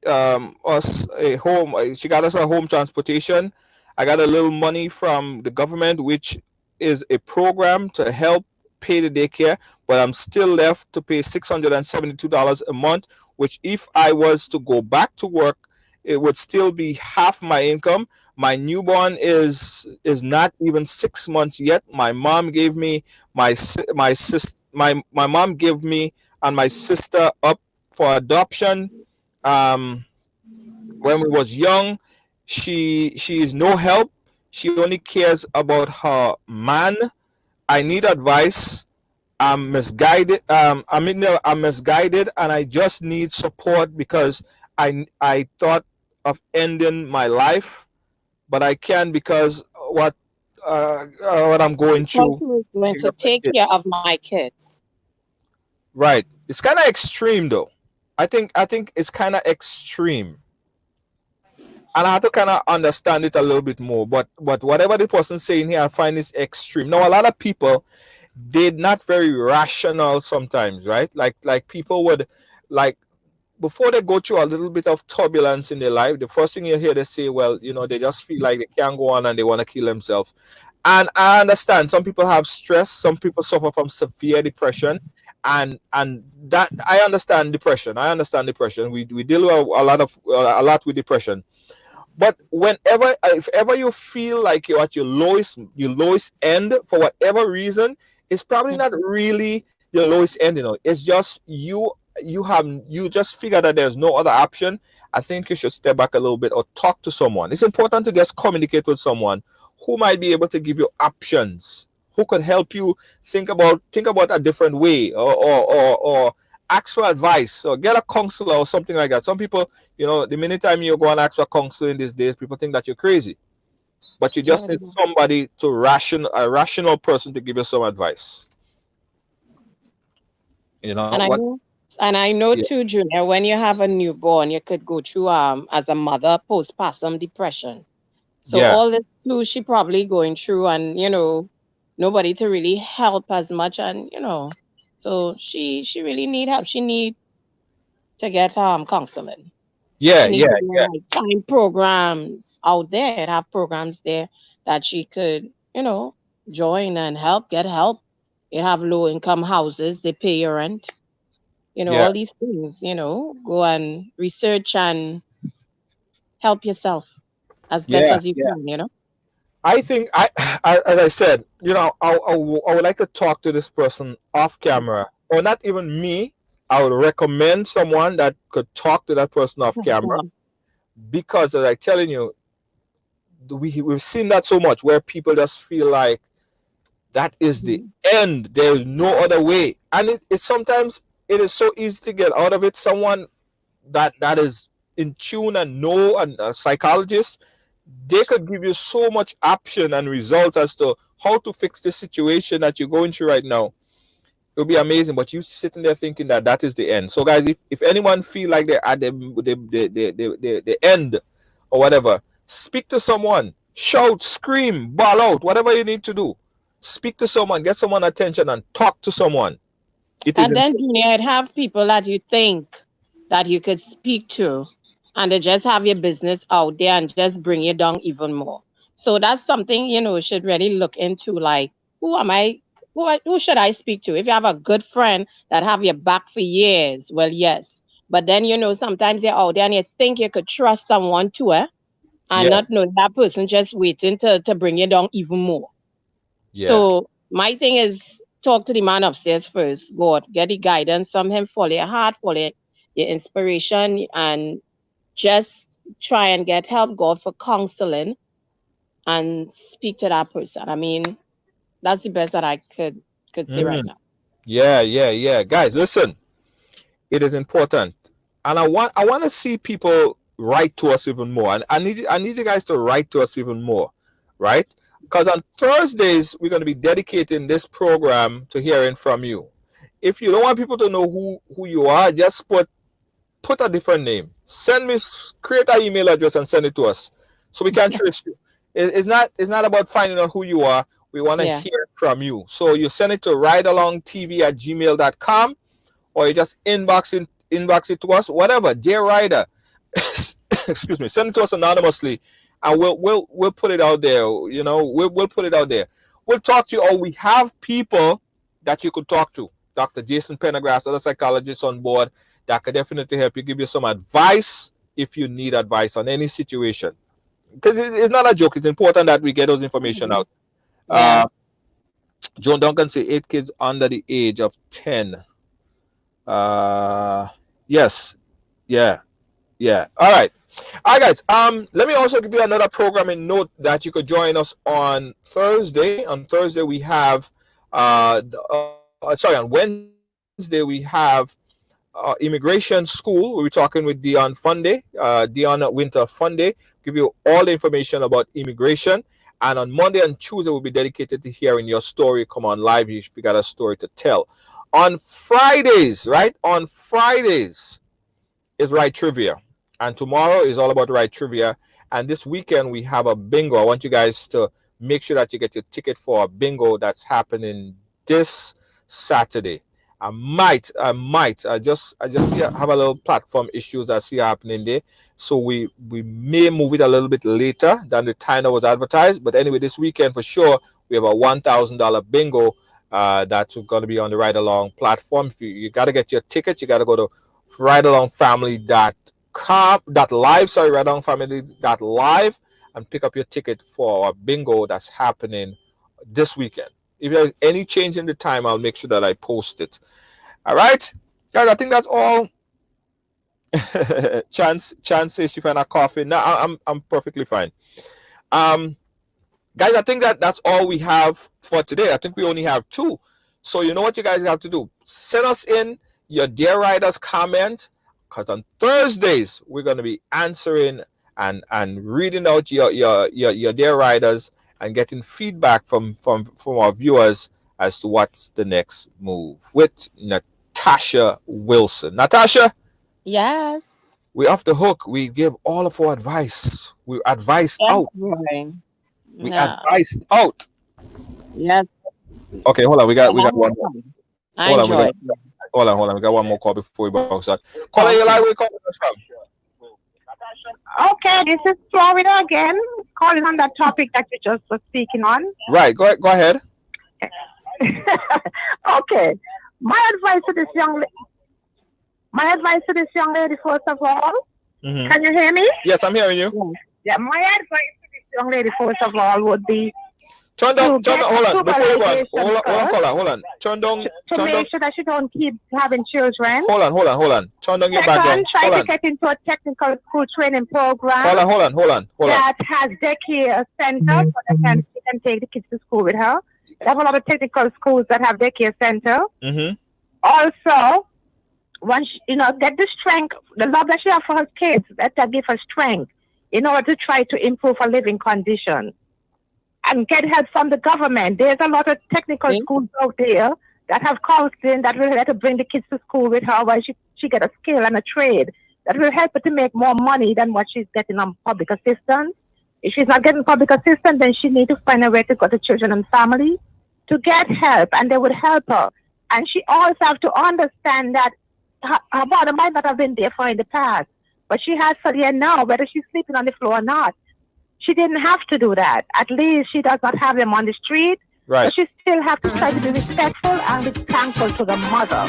us a home. She got us a home transportation. I got a little money from the government, which is a program to help pay the daycare, but I'm still left to pay $672 a month, which if I was to go back to work, it would still be half my income. My newborn is not even 6 months yet. My mom gave me my mom gave me and my sister up for adoption when we was young. She is no help. She only cares about her man. I need advice. I'm misguided. I'm misguided, and I just need support because I thought of ending my life, but I can't because what I'm going Because through. who is going to take care of my kids? Right. It's kind of extreme, though. I think it's kind of extreme, and I have to kind of understand it a little bit more. But whatever the person saying here, I find is extreme. Now, a lot of people, they're not very rational sometimes, right? Like people would, like, before they go through a little bit of turbulence in their life, the first thing you hear they say, well, they just feel like they can't go on and they want to kill themselves. And I understand some people have stress, some people suffer from severe depression, and that I understand depression. I understand depression. We deal with a lot with depression. But if ever you feel like you're at your lowest end for whatever reason, it's probably not really your lowest end. It's just you just figure that there's no other option. I think you should step back a little bit or talk to someone. It's important to just communicate with someone who might be able to give you options, who could help you think about a different way, or ask for advice or get a counselor or something like that. Some people, the minute time you go and ask for counseling these days, people think that you're crazy. But you just need somebody a rational person to give you some advice. You know And I what? know, and I know Yeah. too, Junior, when you have a newborn, you could go through as a mother postpartum depression. So Yeah. all this too, she probably going through, and nobody to really help as much, and so she really need help. She need to get counseling. Yeah. She need Yeah. to Yeah. like find programs out there, have programs there that she could join and get help. You have low income houses, they pay your rent. Yeah. All these things. Go and research and help yourself as best Yeah. as you Yeah. can. I think as I said, I would like to talk to this person off camera, or not even me. I would recommend someone that could talk to that person off camera, because, as I telling you, we've seen that so much where people just feel like that is the Mhm. end. There is no other way, and it sometimes it is so easy to get out of it. Someone that is in tune and know, and a psychologist, they could give you so much option and results as to how to fix the situation that you're going through right now. It would be amazing, but you sitting there thinking that that is the end. So, guys, if anyone feel like they're at the end or whatever, speak to someone, shout, scream, bawl out, whatever you need to do. Speak to someone, get someone attention, and talk to someone. It is And then I'd have people that you think that you could speak to, and they just have your business out there and just bring you down even more. So that's something should really look into. Like, who am I? Who should I speak to? If you have a good friend that have your back for years, well, yes. But then sometimes you're out there and you think you could trust someone to it, and yeah, not knowing that person just waiting to bring you down even more. yeah, So my thing is talk to the man upstairs first. God, get the guidance from him, follow your heart, follow your inspiration, and just try and get help, go for counseling, and speak to that person. I mean, that's the best that I could say right now. Yeah. Guys, listen. It is important, and I want to see people write to us even more. And I need you guys to write to us even more, right? Because on Thursdays we're going to be dedicating this program to hearing from you. If you don't want people to know who you are, just put a different name. Create an email address and send it to us so we can trace you. It's not about finding out who you are. We want to hear from you. So you send it to ridealongtv@gmail.com, or you just inbox it to us, whatever. Dear Rider, excuse me, send it to us anonymously, and we'll put it out there. We'll put it out there. We'll talk to you, or we have people that you could talk to. Dr. Jason Pendergrass, other psychologists on board that could definitely help you, give you some advice if you need advice on any situation. Because it's not a joke. It's important that we get those information out. Yeah. Joan Duncan say 8 kids under the age of 10. Yes. Yeah. All right, guys. Let me also give you another programming note that you could join us on Thursday. On Thursday we have on Wednesday we have immigration school. We'll be talking with Dion Funday, Dion Winter Funday, give you all the information about immigration. And on Monday and Tuesday we'll be dedicated to hearing your story. Come on live if you got a story to tell. On Fridays, right? On Fridays is Ride Trivia. And tomorrow is all about Ride Trivia. And this weekend we have a bingo. I want you guys to make sure that you get your ticket for a bingo that's happening this Saturday. I just have a little platform issues I see happening there. So we may move it a little bit later than the time that was advertised. But anyway, this weekend for sure, we have a $1,000 bingo that's going to be on the Ride Along platform. If you got to get your tickets, you got to go to ridealongfamily.live and pick up your ticket for our bingo that's happening this weekend. If there's any change in the time, I'll make sure that I post it. All right, guys, I think that's all. Chance says she found a coffee. No, I'm perfectly fine. Guys, I think that's all we have for today. I think we only have 2. So you know what you guys have to do? Send us in your Dear Riders comment, because on Thursdays we're going to be answering and reading out your Dear Riders and getting feedback from our viewers as to what's the next move with Natasha Wilson. Natasha? Yes. We're off the hook. We give all of our advice. We advised out. Boy. We No. advised out. Yes. Okay, hold on. We got one more. I enjoy it. Hold on. We got one more call before we bounce out. Caller, you live? Where you calling us from? Okay, this is Florida again, calling on that topic that you just were speaking on. Right, go ahead. Okay, my advice to this young lady, first of all, Can you hear me? Yes, I'm hearing you. Yeah, my advice to this young lady, first of all, would be turn down, hold on, before you go on, hold on. Turn down. Make sure that she don't keep having children. Hold on. Turn down your background. Try to get into a technical school training program. Hold on. That has daycare center, so she can take the kids to school with her. They have a lot of technical schools that have daycare center. Also, once get the strength, the love that she has for her kids, that give her strength in order to try to improve her living conditions. And get help from the government. There's a lot of technical schools out there that have counseling that will let her bring the kids to school with her while she get a skill and a trade that will help her to make more money than what she's getting on public assistance. If she's not getting public assistance, then she needs to find a way to go to children and family to get help, and they would help her. And she also has to understand that her mother might not have been there for her in the past, but she has for there now, whether she's sleeping on the floor or not. She didn't have to do that. At least she does not have them on the street. Right. But she still has to try to be respectful and be thankful to the mother.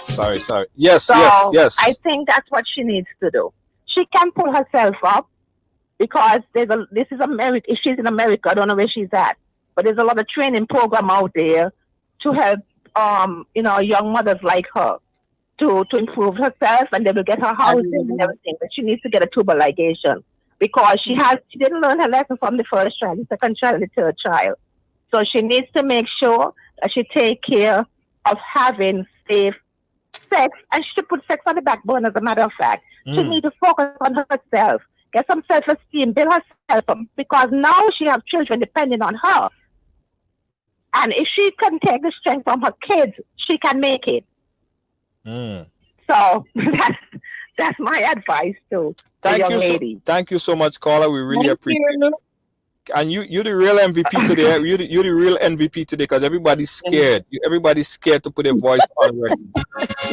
Sorry. Yes. I think that's what she needs to do. She can pull herself up because this is America. If she's in America, I don't know where she's at. But there's a lot of training program out there to help young mothers like her to improve herself, and they will get her housing and everything. But she needs to get a tubal ligation because she didn't learn her lesson from the first child, the second child, and the third child. So she needs to make sure that she take care of having safe sex, and she should put sex on the backbone. As a matter of fact, she needs to focus on herself, get some self-esteem, build herself up, because now she has children depending on her. And if she can take the strength from her kids, she can make it. So that's my advice to the young lady. Thank you so much, caller. We really appreciate it. And you're the real MVP today. You're the real MVP today because everybody's scared. Everybody's scared to put their voice on record.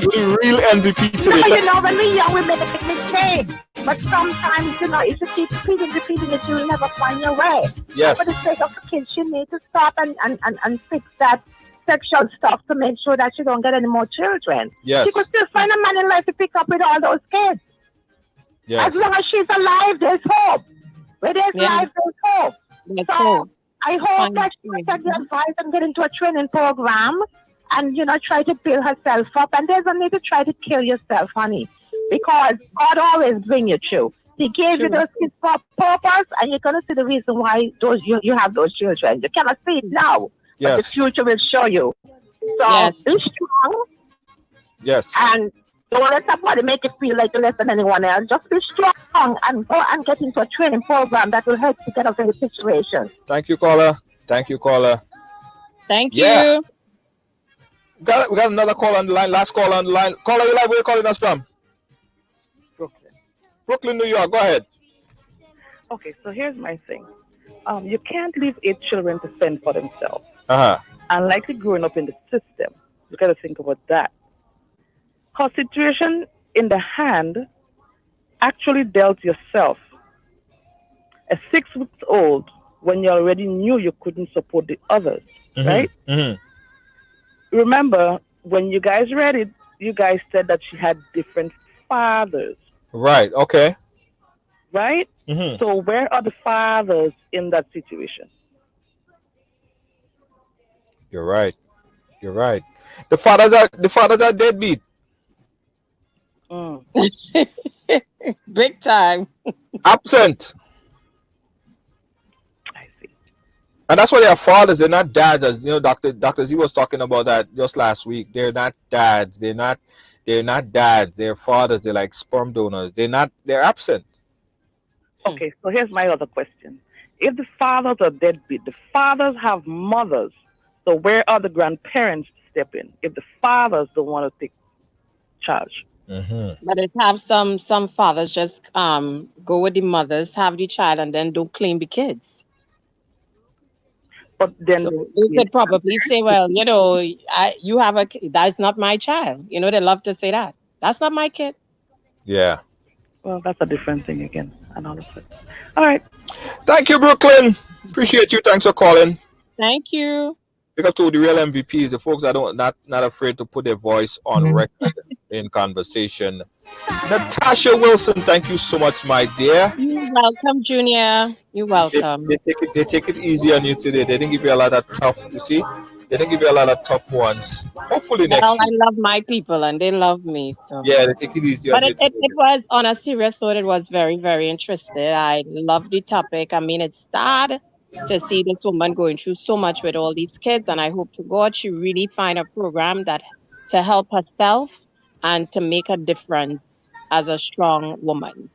You're the real MVP today. When we're young, we make a big mistake. But sometimes, if you keep repeating it, you'll never find your way. Yes. For the sake of the kids, she needs to stop and fix that sexual stuff to make sure that she don't get any more children. Yes. She could still find a man in life to pick up with all those kids. Yes. As long as she's alive, there's hope. Where there's life, there's hope. So I hope that she will take the advice and get into a training program and, try to build herself up. And there's no need to try to kill yourself, honey, because God always bring you through. He gave you those kids for a purpose, and you're going to see the reason why you have those children. You cannot see it now, but the future will show you. So be strong. Yes. And don't let somebody make you feel like you're less than anyone else. Just be strong and go and get into a training program that will help you get out of the situation. Thank you, caller. Thank you. We got another call on the line. Last call on the line. Caller, you live? Where are you calling us from? Brooklyn, New York. Go ahead. Okay, so here's my thing. You can't leave 8 children to fend for themselves. Unlike growing up in the system, you got to think about that. Her situation in the hand actually dealt yourself. At 6 weeks old, when you already knew you couldn't support the others, right? Remember, when you guys read it, you guys said that she had different fathers. Right, okay. Right? So where are the fathers in that situation? You're right. The fathers are deadbeat. Big time. Absent. I see. And that's why they are fathers. They're not dads. As Dr. Z was talking about that just last week. They're not dads. They're not dads. They're fathers. They're like sperm donors. They're absent. Okay, so here's my other question. If the fathers are deadbeat, the fathers have mothers. So where are the grandparents to step in if the fathers don't want to take charge? But it have some fathers just go with the mothers, have the child, and then don't claim the kids. But then you could probably say, well, you have a kid. That's not my child. They love to say that. That's not my kid. Yeah. Well, that's a different thing again. And all of it. All right. Thank you, Brooklyn. Appreciate you. Thanks for calling. Thank you. Pick up to the real MVPs, the folks that not afraid to put their voice on record in conversation. Natasha Wilson, thank you so much, my dear. You're welcome, Junior. You're welcome. They take it easy on you today. They didn't give you a lot of tough. You see, they didn't give you a lot of tough ones. Hopefully next week. I love my people and they love me. So yeah, they take it easy. But it was on a serious note. It was very, very interesting. I love the topic. I mean, it's sad to see this woman going through so much with all these kids, and I hope to God she really find a program that to help herself and to make a difference as a strong woman.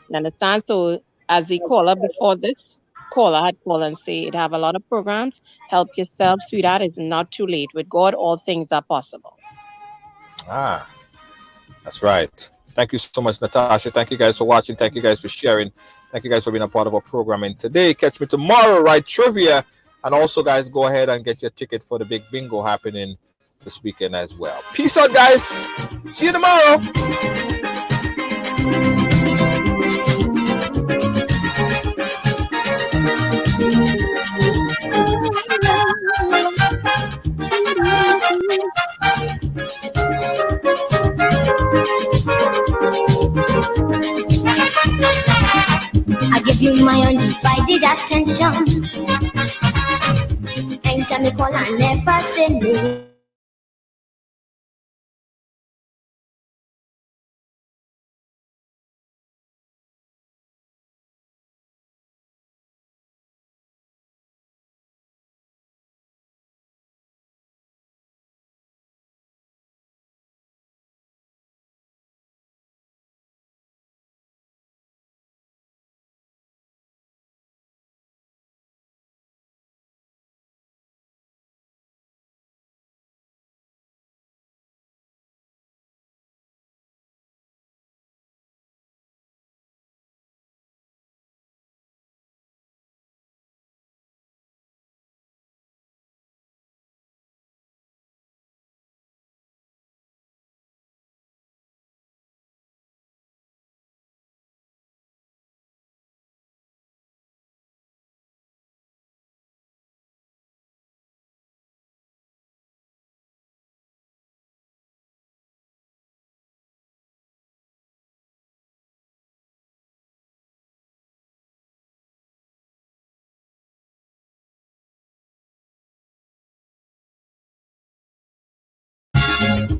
You understand? So as the caller before this caller had called and said, have a lot of programs. Help yourself, sweetheart. It's not too late. With God, all things are possible. That's right. Thank you so much, Natasha. Thank you guys for watching. Thank you guys for sharing. Thank you guys for being a part of our programming today. Catch me tomorrow, right? Trivia. And also, guys, go ahead and get your ticket for the big bingo happening this weekend as well. Peace out, guys. See you tomorrow. I give you my undivided attention. Anytime you call, I never say no.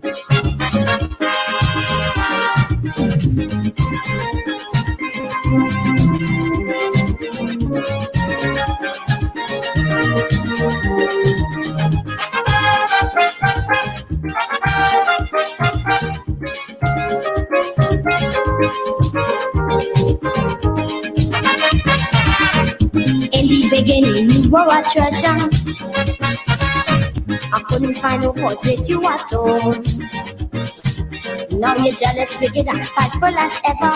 In the beginning, you were a treasure. I couldn't find no fault with you at all. Now you're jealous, wicked, and spiteful as ever.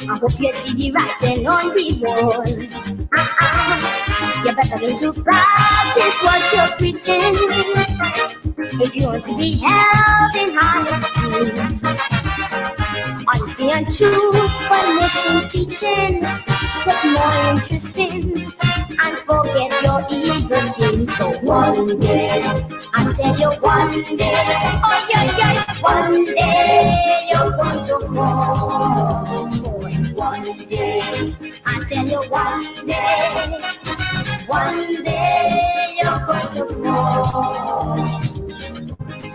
I hope you see the writing on the wall. You better learn to practice what you're preaching if you want to be held in high esteem. Honesty and truth, but listen, teaching, but more interesting, and forget your evil skin. So one day, I tell you one day, oh yeah, one day you're going to fall. One day, I tell you one day you're going to fall.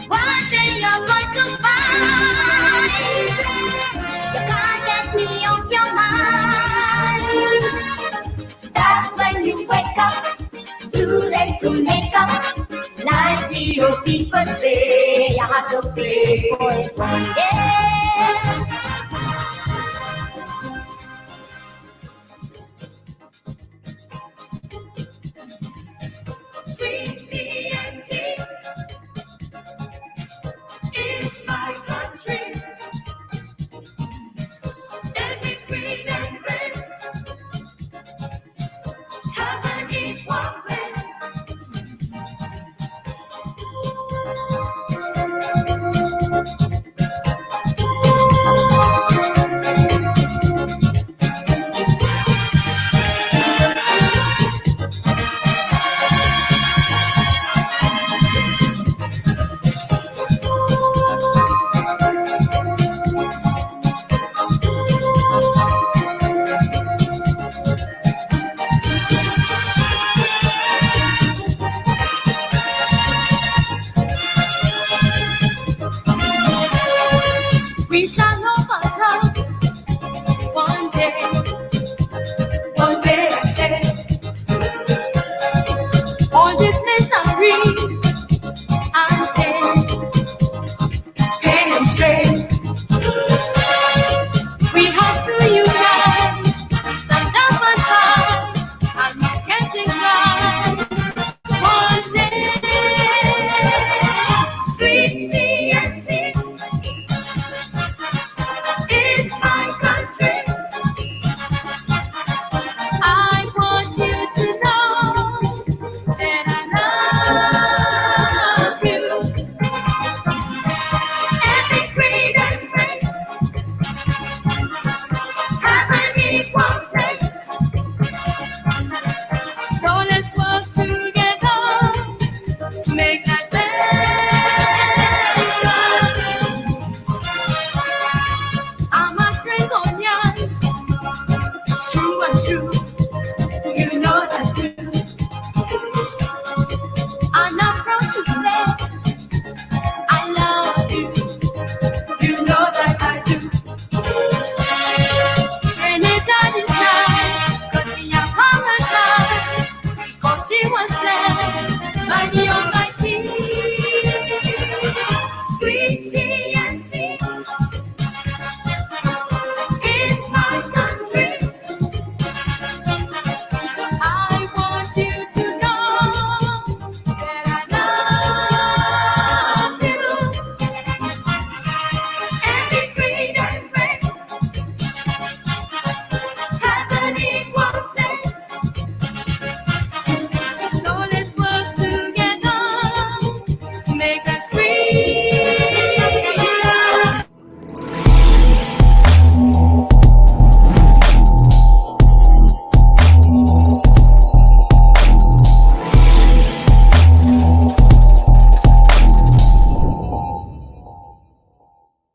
One day you're going to find you can't get me off your mind. That's when you wake up, too late to make up. Like the old people say, you have to pay for it one day. CTNT is my country. Every creed and race have an equal place. We shall overcome one day I say, all this misery